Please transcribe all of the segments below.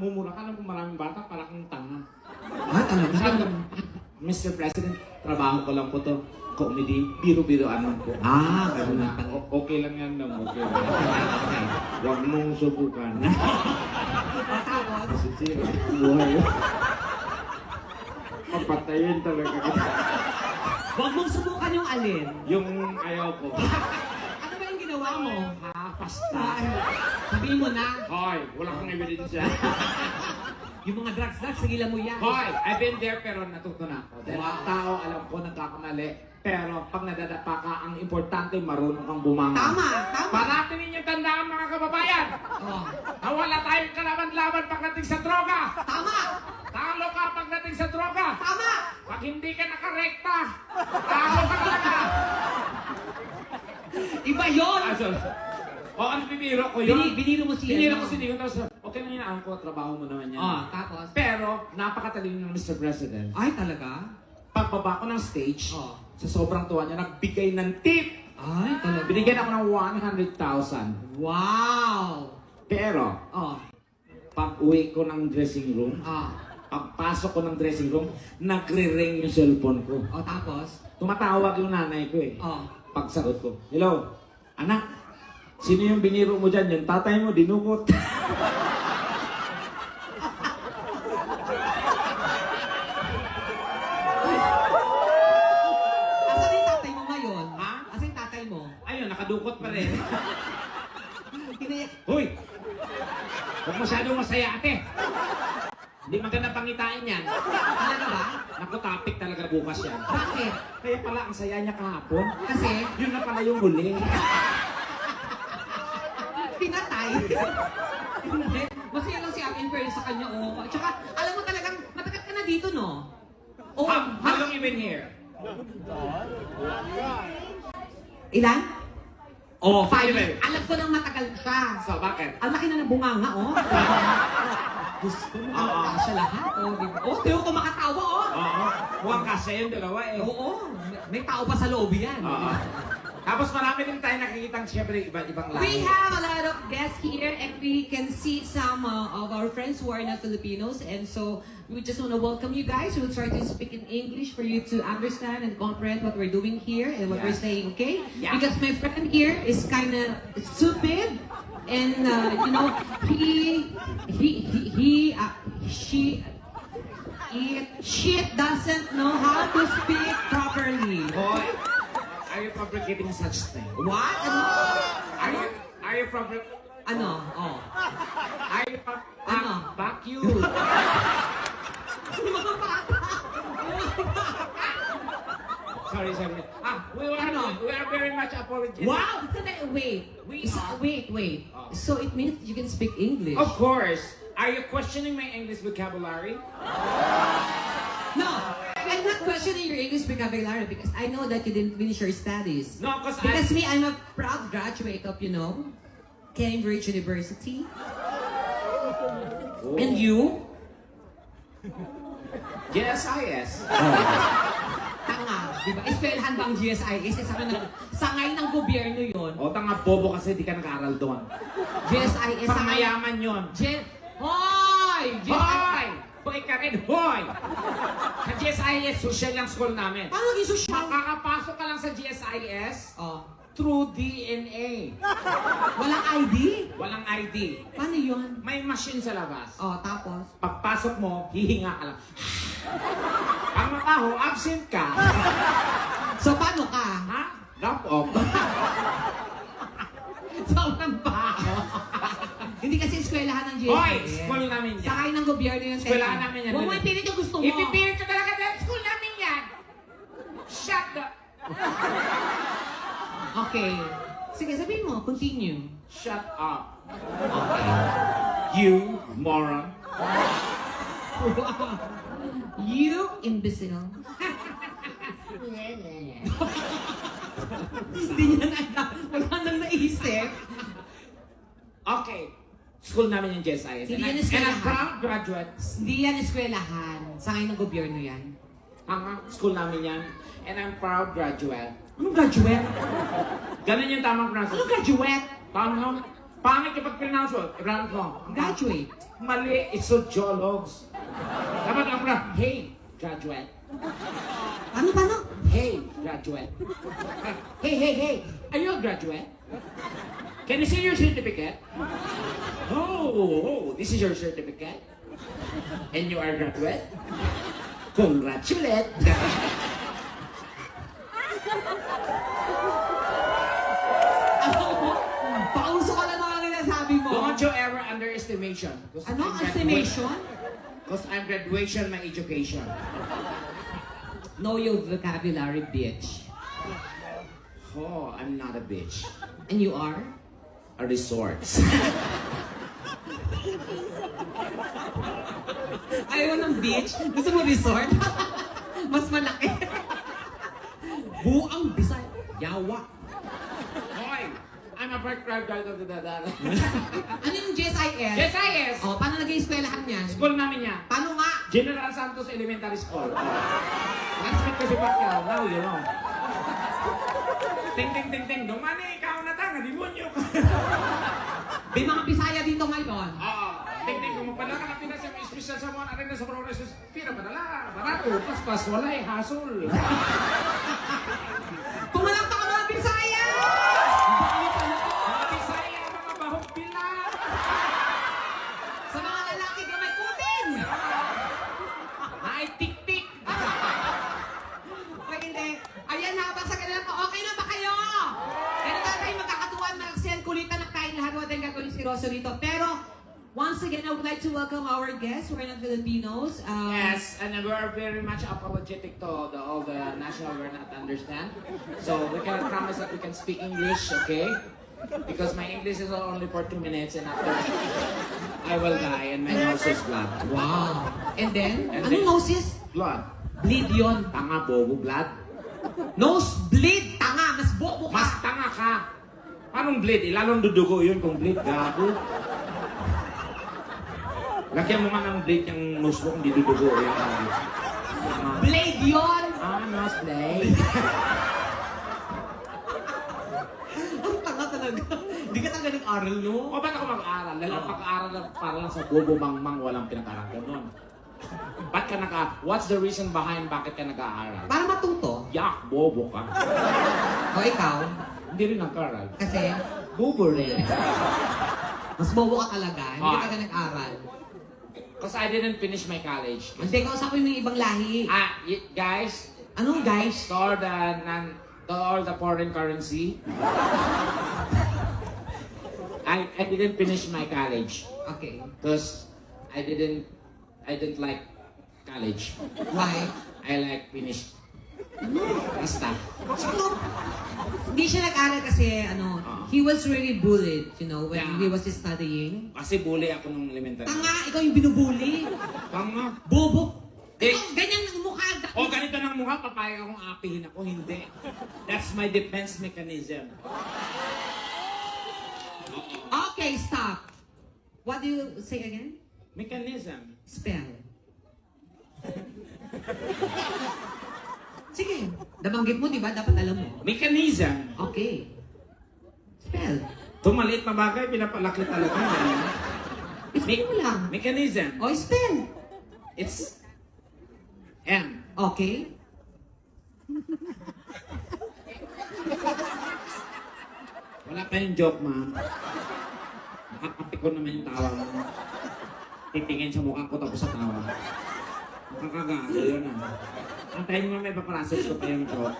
mumura ka ng maraming bata para kang tanga. Ah, talaga? Mr. President, trabaho ko lang po to. Comedy, biro-biroan lang po. Ah, gano'n na pala. Okay lang yan lang, okay lang. Huwag mong subukan. Sisira, buhay. Mapatayin talaga kita. Huwag mong subukan yung alin. Yung ayaw ko. Ano ba yung ginawa mo? Ha, pasta. Sabihin mo na, Hoy, wala kang ebidensya. yung mga drugs, sigilan mo yan. Hoy, I've been there pero natuto na ako. Dahil ang tao, alam ko, nagkakamali. Pero pag nadadapa ka, ang importante, marunong kang bumangon. Tama, tama. Parati ninyong tandaan mga kababayan. Oh, Na wala tayong kalaban-laban pagdating sa droga. tama! Talo ka pagdating sa droga. Tama! Pag hindi ka nakarekta, talo ka talaga. Iba yun! O, ano bibiro ko yun? Biniro mo siya. Biniro ko si Dion. Tapos, okay na yun, ko, trabaho mo naman yan. Oh, tapos? Pero, napakatalino ng Mr. President. Ay, talaga? Pagbaba ko ng stage, Oh. sa sobrang tuwa niya, nagbigay ng tip. Ay, talaga? Binigyan ako ng 100,000. Wow! Pero, Oh, pag uwi ko ng dressing room, oh, pagpasok ko ng dressing room, nagre-ring yung cellphone ko. oh, tapos? Tumatawag yung nanay ko eh. Oh. Pagsagot ko, hello, anak, sino yung biniro mo dyan? Yung tatay mo, dinukot. Asan yung tatay mo ngayon? Ha? Asan yung tatay mo? Ayun, nakadukot pa rin. Kini- Hoy! Huwag masyadong masaya ate. Hindi maganda pangitain yan. Talaga ba? Naku, topic talaga bukas yan. Bakit? Kaya pala ang saya niya kahapon. Kasi, Yun na pala yung huli. pinatay. Hindi. Masaya lang si Ate Infer sa kanya, oh. Tsaka, alam mo talagang, matagal ka na dito, no? Oh, How long you been here? Ilan? Oh, 5 5 years. Alam ko nang matagal siya. So, bakit? Ang laki na ng bunganga, oh. Gusto mo, siya lahat, oh. Diba? Oh, tiyo ko makatawa, oh. Oo. Mukhang kasi yung dalawa eh. Oo, may tao pa sa loob yan. Oo. Tapos marami din tayo nakikitang siyempre iba-ibang lahi. We have a lot of guests here and we can see some of our friends who are not Filipinos, and so we just want to welcome you guys. We'll try to speak in English for you to understand and comprehend what we're doing here and what we're saying, okay? Yeah. Because my friend here is kind of stupid and you know, she doesn't know how to speak properly. Hoy, are you fabricating such thing? What? Ano? Are you Ano? Oh. Are you Ano? Back you. Mga bata. Sorry. We are very much apologetic. Wow! Wait. Oh. So it means you can speak English. Of course. Are you questioning my English vocabulary? No, I'm not questioning your English vocabulary because I know that you didn't finish your studies. No, Because me, I'm a proud graduate of, Cambridge University. Oh. And you? GSIS. Tanga, di ba? Eskwelahan bang GSIS? Sangay ng gobyerno yon. O, tanga bobo kasi di ka nag-aaral doon. GSIS, Sa mayaman yun. Hoy! Hoy! Hoy ka rin, hoy! Sa GSIS, social lang school namin. Paano naging social? Makakapasok ka lang sa GSIS Oh. through DNA. Walang ID? Walang ID. Paano yun? May machine sa labas. Oh, tapos? Pagpasok mo, hihinga ka lang. Ang mataho, absent ka. So, paano ka? Ha? Drop off. Sobrang baho. Hindi kasi eskwelahan ng GSIS. Hoy! School namin yan. Sakay ng gobyerno yung Eskwelahan namin yan. Huwag mo ipilit yung gusto mo. Ipipilit ko talaga dahil school namin yan. Shut the... Okay. Sige, sabihin mo. Continue. Shut up. Okay. You moron. You imbecile. Hindi niya na, wala nang naisip. Okay. School namin yung GSIS. Hindi yan And eskwelahan. I'm proud graduate. Hindi yan eskwelahan. Sakay ng gobyerno yan. Ang school namin yan. And I'm proud graduate. Anong graduate? Ganun yung tamang pronunciation. Anong graduate? Tama. Pangit yung pag-pronounce mo. I-pronounce mo. Graduate. Mali, it's sociologs. Dapat ako na, hey, graduate. Paano? Hey, graduate. Hey. Are you a graduate? Can you see your certificate? Oh, this is your certificate. And you are a graduate? Congratulate. Pauso ka lang mga ninasabi mo. Don't you ever underestimation. Ano? Estimation? Because I'm graduation, my education. Know your vocabulary, bitch. Oh, I'm not a bitch. And you are? A resort. Ayaw ng beach? Gusto mo resort? Mas malaki. Buang Bisaya. Yawa. Hoy, I'm a first graduate of the Dadala. Ano yung GSIS? Yes, I is. Oh, paano nag-i-eskwelahan yan? School namin yan. Paano nga? General Santos Elementary School. Classmate ko si Pacquiao. Now you know. Ting. Dumani, ikaw na tanga. Demonyo ka. May mga Bisaya dito ngayon. Oo. Ting, kung magpadala ka ng Pinas yung special sa mga arin na sa progresos. Pira, padala. Barato. Paspas, wala eh. Hasol. Pumalak pa ka mga Bisaya! Mga Bisaya, mga bahog pila. Sa mga lalaki ka may kutin! Ay, tik-tik. Pwede hindi. Ayan na, basta ka na po. Okay na ba kayo? Ganito tayo magkakatuwan, mag-send kulitan na kain lahat. Huwag tayong gagawin si Rosso dito. Pero, once again, I would like to welcome our guests. We're not Filipinos. Yes, and we are very much apologetic to all the national we're not understand. So we cannot promise that we can speak English, okay? Because my English is only for 2 minutes and after I will die and my nose is blood. Wow. And then, And anong then- noses? Blood. Bleed yon. Tanga, bobo, blood. Nose bleed, tanga, mas bobo ka. Mas tanga ka. Anong bleed? Ilalong dudugo yun kung bleed, gago. Lagyan mo nga ng bleed yung nose mo kung di dudugo yun. Blade yon. Nose blade. Ang tanga talaga. Hindi ka talaga nag-aral, no? O ba't ako mag-aaral? Dahil ang pag-aaral lang para lang sa bobo mangmang walang pinag-aaral nun. Ba't ka what's the reason behind bakit ka nag-aaral? Para matuto. Yak, bobo ka. O ikaw, Hindi rin nag-aaral. kasi Bobo rin. mas bobo ka talaga. Hindi ka Ah. talaga nag-aral. Because I didn't finish my college. Hindi, kausapin mo yung ibang lahi. Guys, Anong guys? to all the foreign currency, I didn't finish my college. Okay. Because I didn't like college. Why? I like finished. Basta. So, hindi siya nag-aral kasi, he was really bullied, when Yeah. he was studying. Kasi bully ako nung elementary. Tanga, ikaw yung binubuli. Tanga. Bobo. Eh. Ikaw, ganyan ang mukha. O ganito ng mukha, papayag akong apihin ako. Hindi. That's my defense mechanism. Okay, stop. What do you say again? Mechanism. Spell. Sige, nabanggit mo, di ba? Dapat alam mo. Mechanism. Okay. Spell. Itong maliit na bagay, pinapalaki talaga. Explain mo lang. Mechanism. O, spell. It's M. Okay. Wala pa yung joke, ma'am. Nakakapikon naman yung tawa mo. Titingin sa mukha ko tapos sa tawa. Nakakagago yun, Antayin mo may paprocess ko pa yung joke.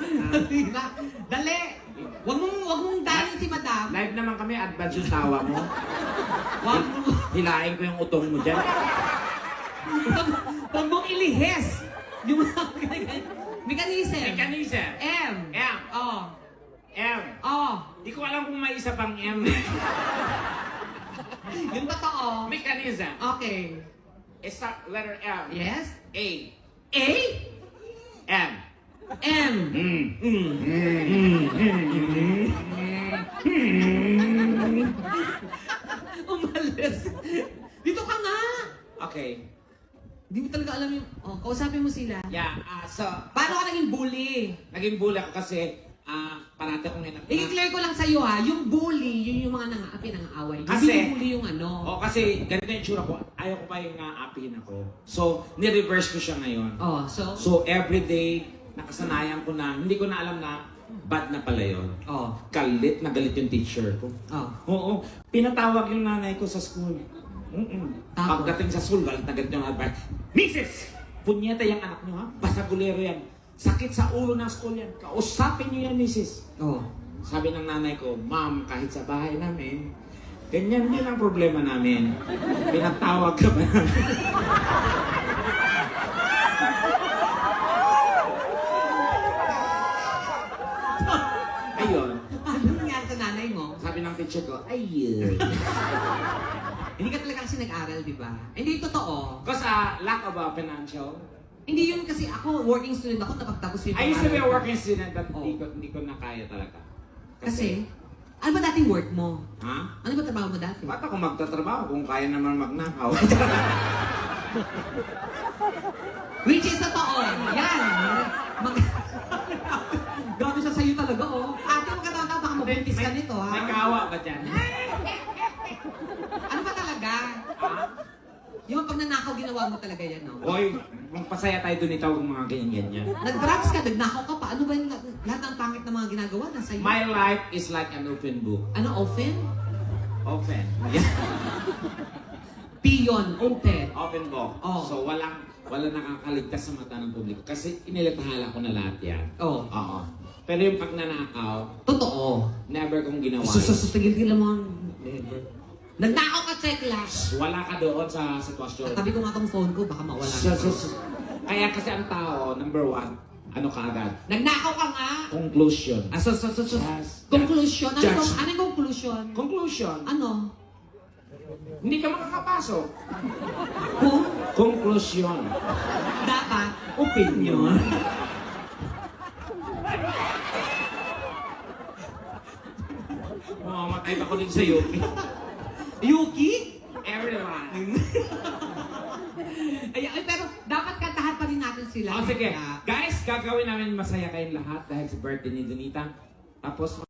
Dali na. Dali. Wag mong dali si madam. Live naman kami, advance yung tawa mo. Wag mo. Hilain ko yung utong mo dyan. Wag mong ilihes. Yung mga mechanism. Mechanism. M. M. Oh. M. Oh. Di ko alam kung may isa pang M. Yung totoo. Mechanism. Okay. It's a letter M. Yes. A. A. M. M. Umalis. Dito ka nga. Okay. Hindi mo talaga alam yung... Oh, kausapin mo sila. Yeah, so, Paano ka naging bully? naging bully ako kasi parati akong inak. I-clear ko lang sa'yo ha, yung bully, yun yung mga nang-aaway. Kasi- Hindi yung bully yung ano. O kasi ganito yung tsura ko, ayaw ko pa yung aapihin ako. So, ni-reverse ko siya ngayon. Oh, so? So, everyday, nakasanayan ko na, hindi ko na alam na bad na pala yun. Oh. Galit na galit yung teacher ko. Oh. Oo, pinatawag yung nanay ko sa school. Tapos? Pagdating sa school, galit na galit yung advice. Mrs! Punyeta yung anak niyo ha? Basagulero yan. Sakit sa ulo ng school yan. Kausapin niyo yan, Mrs. Oh. Sabi ng nanay ko, Ma'am, kahit sa bahay namin, ganyan din ang problema namin. Pinatawag ka ba namin? Ayun. Ano nangyari sa nanay mo? Sabi ng teacher ko, ayun. Hindi ka talaga kasi nag-aral, di ba? Hindi totoo. Because lack of financial. Hindi yun kasi ako, working student ako, napagtapos yung I used to be a pag-aaral ko. working student but Oh. hindi ko na kaya talaga. Kasi, ano ba dating work mo? Ha? Ano ba trabaho mo dati? Ba't ako magtatrabaho kung kaya naman magnakaw? Which is totoo. Yan. Gabi siya sa'yo talaga, oh. Ate, magkataon-taon, baka mabuntis ka nito, ha? May kawa ba dyan? Ano ba talaga? Ha? Yung pag nanakaw, ginawa mo talaga yan, no? Oy, magpasaya tayo dun itaw kung mga ganyan-ganyan. Nag-drugs ka, nagnakaw ka pa. Ano ba yung lahat ng pangit na mga ginagawa nasa iyo? My life is like an open book. Ano, open? Open. Yeah. Piyon, open. Open book. Oh. So walang nakakaligtas sa mata ng publiko. Kasi inilathala ko na lahat yan. Oh. Oo. Pero yung pagnanakaw, Totoo. never kong ginawa. Tigil-tigil mo. Nagnakaw ka, Cheklas. Wala ka doon sa sitwasyon. Tabi ko nga tong phone ko, baka mawala. Kaya kasi ang tao, number one, ano ka agad? Nagnakaw ka nga. Conclusion. Ah, Yes. conclusion. Ano Judge. yung conclusion? Conclusion. Ano? Hindi ka makakapasok. Kung Conclusion. dapat. Opinion. Mamamatay pa ko din sa Yuki. Yuki? Everyone. Ay, pero dapat kantahan pa rin natin sila. O sige, Kaya- guys, gagawin namin masaya kayong lahat dahil sa birthday ni Donita. Tapos